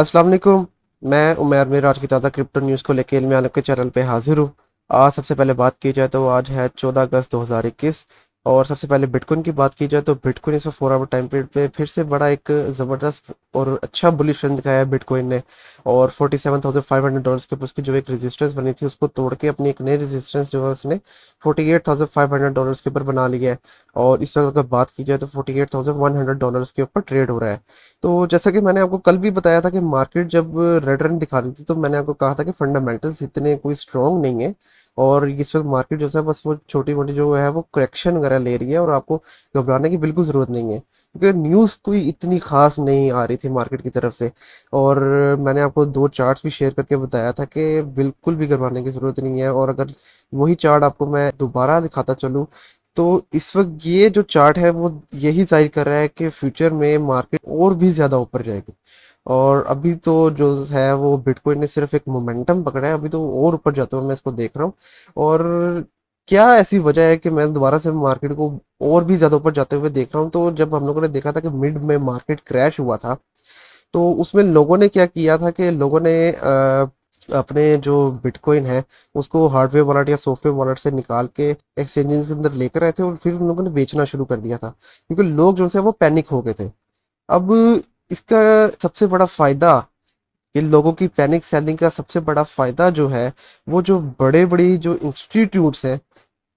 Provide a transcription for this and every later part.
अस्सलाम वालेकुम। मैं उमर मेरा आज की ताज़ा क्रिप्टो न्यूज़ को लेके मैं आपके चैनल पे हाजिर हूँ। आज सबसे पहले बात की जाए तो आज है 14 अगस्त 2021। और सबसे पहले बिटकॉइन की बात की जाए तो बिटकॉइन इस 4 आवर टाइम पीरियड पे फिर से बड़ा एक ज़बरदस्त और अच्छा बुलिश रन दिखाया है बिटकॉइन ने। और $47,500 के ऊपर उसकी जो एक रेजिस्टेंस बनी थी उसको तोड़ के अपनी एक नई रेजिस्टेंस जो है उसने $48,500 के ऊपर बना लिया है। और इस वक्त अगर बात की जाए तो $48,100 के ऊपर ट्रेड हो रहा है। तो जैसा कि मैंने आपको कल भी बताया था कि मार्केट जब रेड रन दिखा रही थी तो मैंने आपको कहा था कि फंडामेंटल्स इतने कोई स्ट्रांग नहीं है। और इस वक्त मार्केट जो है बस वो छोटी मोटी जो है वो करेक्शन वगैरह ले रही है और आपको घबराने की बिल्कुल ज़रूरत नहीं है क्योंकि न्यूज़ कोई इतनी खास नहीं आ रही थी मार्केट की तरफ से। और मैंने आपको दो चार्ट्स भी शेयर करके बताया था कि बिल्कुल भी घबराने की ज़रूरत नहीं है। और अगर वही चार्ट आपको मैं दोबारा दिखाता चलूँ तो इस वक्त ये जो चार्ट है वो यही जाहिर कर रहा है कि फ्यूचर में मार्केट और भी ज़्यादा ऊपर जाएगी। और अभी तो जो है वो बिटकॉइन ने सिर्फ एक मोमेंटम पकड़ा है, अभी तो और ऊपर जाते हुए मैं इसको देख रहा हूँ। और क्या ऐसी वजह है कि मैं दोबारा से मार्केट को और भी ज़्यादा ऊपर जाते हुए देख रहा हूँ? तो जब हम लोगों ने देखा था कि मिड में मार्केट क्रैश हुआ था तो उसमें लोगों ने क्या किया था कि लोगों ने अपने जो बिटकॉइन है उसको हार्डवेयर वॉलेट या सॉफ्टवेयर वॉलेट से निकाल के एक्सचेंजेस के अंदर लेकर आए थे और फिर उन लोगों ने बेचना शुरू कर दिया था क्योंकि लोग जो है वो पैनिक हो गए थे। अब इसका सबसे बड़ा फायदा, इन लोगों की पैनिक सेलिंग का सबसे बड़ा फायदा जो है वो जो बड़े बड़ी जो इंस्टीट्यूट्स हैं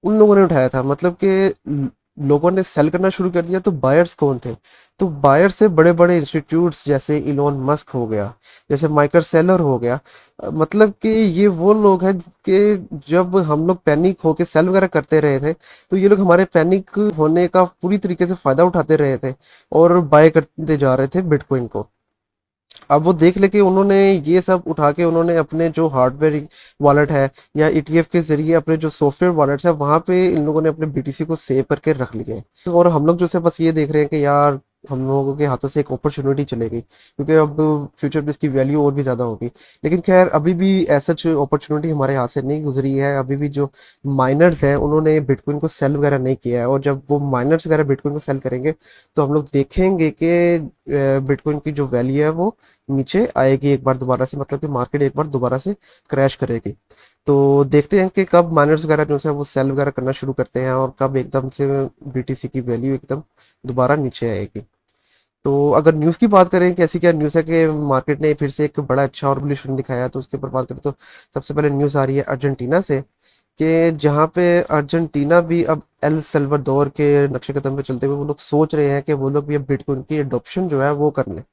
उन लोगों ने उठाया था। मतलब कि लोगों ने सेल करना शुरू कर दिया तो बायर्स कौन थे? तो बायर्स से बड़े बड़े इंस्टीट्यूट्स जैसे इलोन मस्क हो गया, जैसे माइकल सेलर हो गया। मतलब कि ये वो लोग हैं कि जब हम लोग पैनिक होके सेल वगैरह करते रहे थे तो ये लोग हमारे पैनिक होने का पूरी तरीके से फायदा उठाते रहे थे और बाय करते जा रहे थे बिटकॉइन को। अब वो देख ले कि उन्होंने ये सब उठा के उन्होंने अपने जो हार्डवेयर वॉलेट है या ईटीएफ के जरिए अपने जो सॉफ्टवेयर वॉलेट्स है वहां पे इन लोगों ने अपने बीटीसी को सेव करके रख लिए हैं। तो और हम लोग जो है बस ये देख रहे हैं कि यार हम लोगों के हाथों से एक अपॉर्चुनिटी चले गई क्योंकि अब फ्यूचर में इसकी वैल्यू और भी ज़्यादा होगी। लेकिन खैर अभी भी ऐसा अपॉर्चुनिटी हमारे हाथ से नहीं गुजरी है। अभी भी जो माइनर्स हैं उन्होंने बिटकॉइन को सेल वगैरह नहीं किया है और जब वो माइनर्स वगैरह बिटकॉइन को सेल करेंगे तो हम लोग देखेंगे कि बिटकॉइन की जो वैल्यू है वो नीचे आएगी एक बार दोबारा से, मतलब कि मार्केट एक बार दोबारा से क्रैश करेगी। तो देखते हैं कि कब माइनर्स वगैरह जो है वो सेल वगैरह करना शुरू करते हैं और कब एकदम से बीटीसी की वैल्यू एकदम दोबारा नीचे आएगी। तो अगर न्यूज़ की बात करें कि ऐसी क्या न्यूज़ है कि मार्केट ने फिर से एक बड़ा अच्छा और बुलिश रन दिखाया तो उसके ऊपर बात करें तो सबसे पहले न्यूज़ आ रही है अर्जेंटीना से कि जहाँ पे अर्जेंटीना भी अब एल सल्वाडोर के नक्शे कदम पे चलते हुए वो लोग सोच रहे हैं कि वो लोग भी अब बिटकॉइन की एडॉप्शन जो है वो कर लें।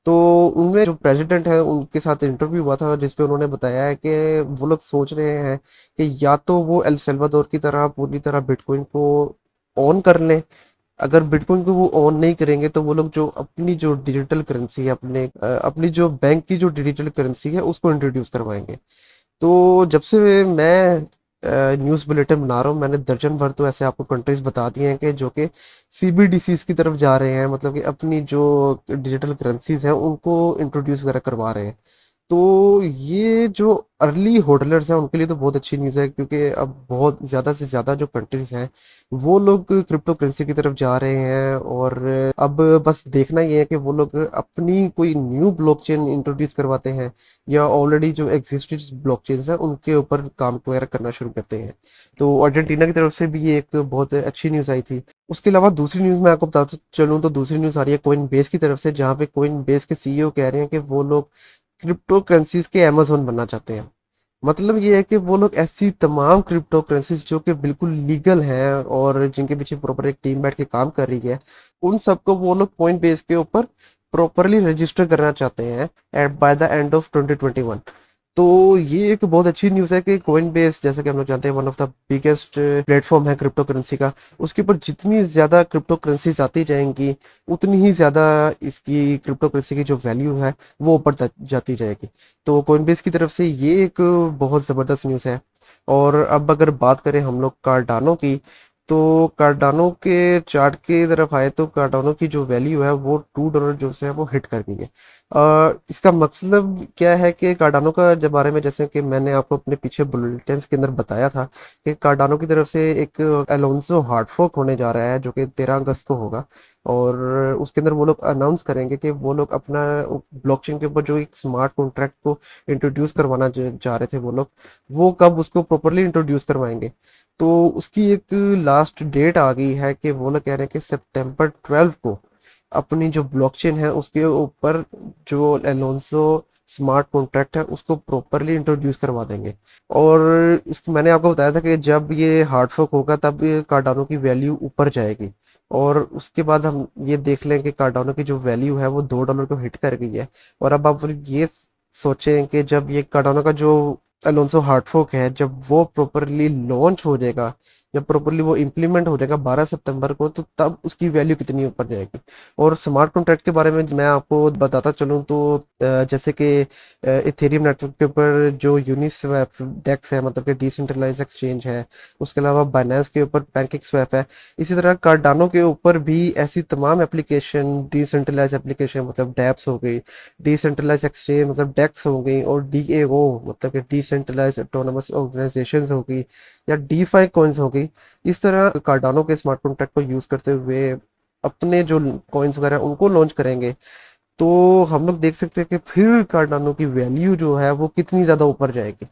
तो उनमें जो प्रेसिडेंट है उनके साथ इंटरव्यू हुआ था जिसपे उन्होंने बताया है कि वो लोग सोच रहे हैं कि या तो वो एल सल्वाडोर की तरह पूरी तरह बिटकॉइन को ऑन कर लें। अगर बिटकॉइन को वो ऑन नहीं करेंगे तो वो लोग जो अपनी जो डिजिटल करेंसी है अपनी जो बैंक की जो डिजिटल करेंसी है उसको इंट्रोड्यूस करवाएंगे। तो जब से मैं न्यूज़ बुलेटिन बना रहा हूँ मैंने दर्जन भर तो ऐसे आपको कंट्रीज बता दिए हैं कि जो कि सीबीडीसीज की तरफ जा रहे हैं, मतलब कि अपनी जो डिजिटल करेंसीज हैं उनको इंट्रोड्यूस वगैरह करवा रहे हैं। तो ये जो अर्ली होल्डर्स हैं उनके लिए तो बहुत अच्छी न्यूज़ है क्योंकि अब बहुत ज़्यादा से ज़्यादा जो कंट्रीज हैं वो लोग क्रिप्टो करेंसी की तरफ जा रहे हैं। और अब बस देखना ये है कि वो लोग अपनी कोई न्यू ब्लॉकचेन इंट्रोड्यूस करवाते हैं या ऑलरेडी जो एग्जिस्टेड ब्लॉकचेन्स हैं उनके ऊपर काम वगैरह करना शुरू करते हैं। तो अर्जेंटीना की तरफ से भी ये एक बहुत अच्छी न्यूज़ आई थी। उसके अलावा दूसरी न्यूज़ मैं आपको बताता चलूँ तो दूसरी न्यूज़ आ रही है कोइन बेस की तरफ से, जहाँ पे कोइन बेस के सीईओ कह रहे हैं कि वो लोग क्रिप्टो करेंसीज के अमेजोन बनना चाहते हैं। मतलब ये है कि वो लोग ऐसी तमाम क्रिप्टो करेंसीज जो कि बिल्कुल लीगल हैं और जिनके पीछे प्रॉपर एक टीम बैठ के काम कर रही है उन सबको वो लोग कॉइन बेस के ऊपर प्रॉपरली रजिस्टर करना चाहते हैं at by the end of 2021। तो ये एक बहुत अच्छी न्यूज़ है कि कोइन बेस जैसा कि हम लोग जानते हैं one of the biggest platform है क्रिप्टो करेंसी का। उसके ऊपर जितनी ज़्यादा क्रिप्टो करेंसीज आती जाएंगी उतनी ही ज़्यादा इसकी क्रिप्टो करेंसी की जो वैल्यू है वो ऊपर जाती जाएगी। तो कोइन बेस की तरफ से ये एक बहुत ज़बरदस्त न्यूज़ है। और अब अगर बात करें हम लोग कार्डानो की तो कार्डानो के चार्ट की तरफ आए तो कार्डानो की जो वैल्यू है वो $2 जो से है वो हिट कर गई है। इसका मतलब क्या है कि कार्डानो का जब बारे में जैसे कि मैंने आपको अपने पीछे बुलेटिन्स के अंदर बताया था कि कार्डानो की तरफ से एक अलोंसो हार्ड फोर्क होने जा रहा है जो कि 13 अगस्त को होगा। और उसके अंदर वो लोग अनाउंस करेंगे कि वो लोग अपना ब्लॉकचेन के ऊपर जो एक स्मार्ट कॉन्ट्रैक्ट को इंट्रोड्यूस करवाना चाह रहे थे वो लोग, वो कब उसको प्रॉपरली इंट्रोड्यूस करवाएंगे। तो उसकी एक लास्ट डेट आ गई है कि वो लोग कह रहे हैं कि September 12 को अपनी जो ब्लॉकचेन है उसके ऊपर जो एलोंसो स्मार्ट कॉन्ट्रैक्ट है उसको प्रॉपरली इंट्रोड्यूस करवा देंगे। और मैंने आपको बताया था कि जब ये हार्ड फोर्क होगा तब ये कार्डानो की वैल्यू ऊपर जाएगी। और उसके बाद हम ये देख लें कि कार्डानो की जो वैल्यू है वो $2 को हिट कर गई है। और अब आप ये सोचें कि जब ये कार्डानो का जो अलोंसो हार्ड फोर्क है जब वो प्रॉपरली लॉन्च हो जाएगा, जब प्रॉपरली वो इम्प्लीमेंट हो जाएगा 12 सितंबर को, तो तब उसकी वैल्यू कितनी ऊपर जाएगी। और स्मार्ट कॉन्ट्रैक्ट के बारे में मैं आपको बताता चलूँ तो जैसे कि इथेरियम नेटवर्क के ऊपर जो यूनिस्वैप डेक्स है, मतलब कि डिसेंट्रलाइज एक्सचेंज है, उसके अलावा बाइनेंस के ऊपर पैनकेक स्वैप है, इसी तरह कार्डानो के ऊपर भी ऐसी तमाम एप्लीकेशन डिसेंट्रलाइज एप्लीकेशन मतलब डैप्स हो गई, डिसेंट्रलाइज एक्सचेंज मतलब डेक्स हो गई, और DAO मतलब कि डिसेंट्रलाइज ऑटोनोमस ऑर्गेनाइजेशंस हो गई, या डीफाई कॉइन्स हो गई। इस तरह कार्डानो के स्मार्ट कॉन्ट्रैक्ट को यूज़ करते हुए अपने जो कॉइन्स वगैरह उनको लॉन्च करेंगे, तो हम लोग देख सकते हैं कि फिर कार्डानो की वैल्यू जो है वो कितनी ज़्यादा ऊपर जाएगी।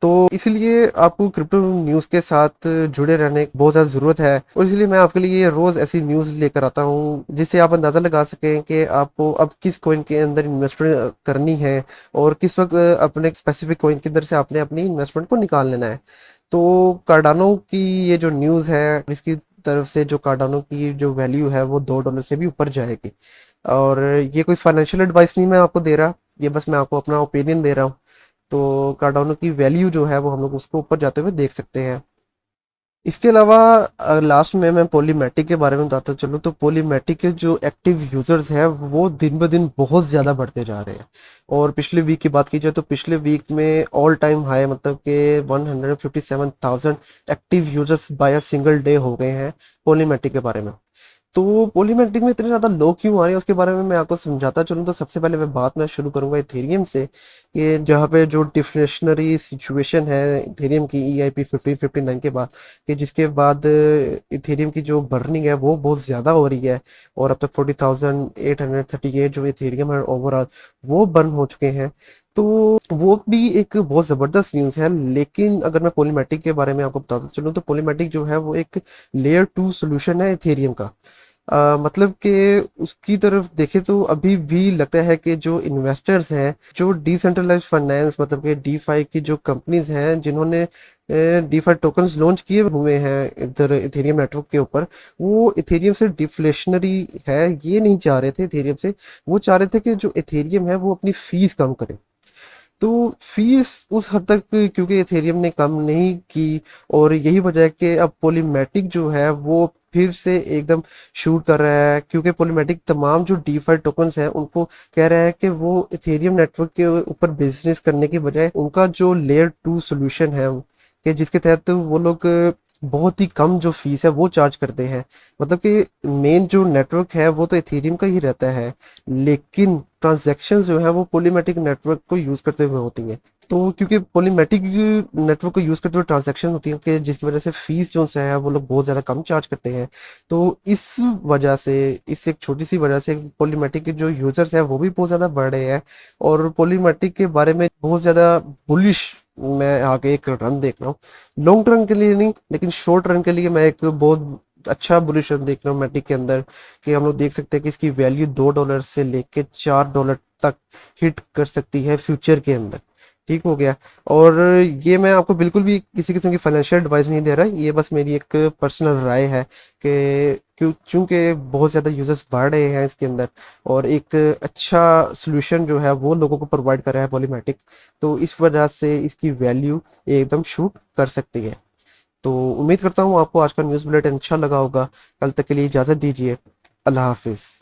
तो इसलिए आपको क्रिप्टो न्यूज़ के साथ जुड़े रहने की बहुत ज़्यादा ज़रूरत है, और इसलिए मैं आपके लिए रोज़ ऐसी न्यूज़ लेकर आता हूँ जिससे आप अंदाज़ा लगा सकें कि आपको अब किस कॉइन के अंदर इन्वेस्टमेंट करनी है और किस वक्त अपने स्पेसिफिक कॉइन के अंदर से आपने अपनी इन्वेस्टमेंट को निकाल लेना है। तो कार्डानो की ये जो न्यूज़ है इसकी तरफ से जो कार्डानो की जो वैल्यू है वो $2 से भी ऊपर जाएगी। और ये कोई फाइनेंशियल एडवाइस नहीं मैं आपको दे रहा, ये बस मैं आपको अपना ओपिनियन दे रहा हूँ। तो कार्डानो की वैल्यू जो है वो हम लोग उसको ऊपर जाते हुए देख सकते हैं। इसके अलावा लास्ट में मैं पॉलीमेटिक के बारे में बताता चलूँ तो पॉलीमेटिक के जो एक्टिव यूजर्स हैं वो दिन ब दिन बहुत ज़्यादा बढ़ते जा रहे हैं। और पिछले वीक की बात की जाए तो पिछले वीक में ऑल टाइम हाई मतलब कि 157,000 active users by a single day हो गए हैं पॉलीमेटिक के बारे में। तो पॉलीमेट्रिक में इतने ज़्यादा लोग क्यों आ रहे हैं उसके बारे में मैं आपको समझाता चलूँ तो सबसे पहले मैं शुरू करूँगा इथेरियम से, कि जहाँ पे जो डिफ्लेशनरी सिचुएशन है इथेरियम की EIP 1559 के बाद, कि जिसके बाद इथेरियम की जो बर्निंग है वो बहुत ज़्यादा हो रही है। और अब तक 40,838 जो इथेरियम है ओवरऑल वो बर्न हो चुके हैं। तो वो भी एक बहुत ज़बरदस्त न्यूज़ है। लेकिन अगर मैं पॉलीमेटिक के बारे में आपको बताता चलूँ तो पॉलीमेटिक जो है वो एक लेयर 2 सॉल्यूशन है इथेरियम का। मतलब कि उसकी तरफ देखें तो अभी भी लगता है कि जो इन्वेस्टर्स हैं, जो डिसेंट्रलाइज्ड फाइनेंस मतलब कि डीफाई की जो कंपनीज हैं जिन्होंने डीफाई टोकन्स लॉन्च किए हुए हैं इधर इथेरियम नेटवर्क के ऊपर, वो इथेरियम से डिफ्लेशनरी है ये नहीं चाह रहे थे इथेरियम से। वो चाह रहे थे कि जो इथेरियम है वो अपनी फीस कम करे। तो फीस उस हद तक क्योंकि इथेरियम ने कम नहीं की, और यही वजह है कि अब पॉलीमेटिक जो है वो फिर से एकदम शूट कर रहा है, क्योंकि पॉलीमेटिक तमाम जो डीफाई टोकन्स हैं उनको कह रहा है कि वो इथेरियम नेटवर्क के ऊपर बिजनेस करने की बजाय उनका जो लेयर 2 सॉल्यूशन है कि जिसके तहत वो लोग बहुत ही कम जो फीस है वो चार्ज करते हैं। मतलब कि मेन जो नेटवर्क है वो तो इथेरियम का ही रहता है, लेकिन ट्रांजैक्शंस जो है वो पॉलीमेटिक नेटवर्क को यूज़ करते हुए होती हैं। तो क्योंकि पॉलीमेटिक नेटवर्क को यूज़ करते हुए ट्रांजैक्शन होती हैं कि जिसकी वजह से फीस जो है वो लोग बहुत ज़्यादा कम चार्ज करते हैं। तो इस वजह से, इस एक छोटी सी वजह से पॉलीमेटिक के जो यूज़र्स हैं वो भी बहुत ज़्यादा बढ़ रहे हैं। और पॉलीमेटिक के बारे में बहुत ज़्यादा बुलिश मैं आगे एक रन देख रहा हूँ। लॉन्ग टर्म के लिए नहीं लेकिन शॉर्ट रन के लिए मैं एक बहुत अच्छा बुलिश रन देख रहा हूँ मैटिक के अंदर, कि हम लोग देख सकते हैं कि इसकी वैल्यू $2 से लेके $4 तक हिट कर सकती है फ्यूचर के अंदर। ठीक हो गया। और ये मैं आपको बिल्कुल भी किसी किस्म की फाइनेंशियल एडवाइस नहीं दे रहा, ये बस मेरी एक पर्सनल राय है कि क्यों चूंकि बहुत ज़्यादा यूजर्स बढ़ रहे हैं इसके अंदर, और एक अच्छा सोल्यूशन जो है वो लोगों को प्रोवाइड कर रहा है पॉलीमेटिक, तो इस वजह से इसकी वैल्यू एकदम शूट कर सकती है। तो उम्मीद करता हूँ आपको आज का न्यूज़ बुलेटिन अच्छा लगा होगा। कल तक के लिए इजाज़त दीजिए। अल्लाह हाफिज़।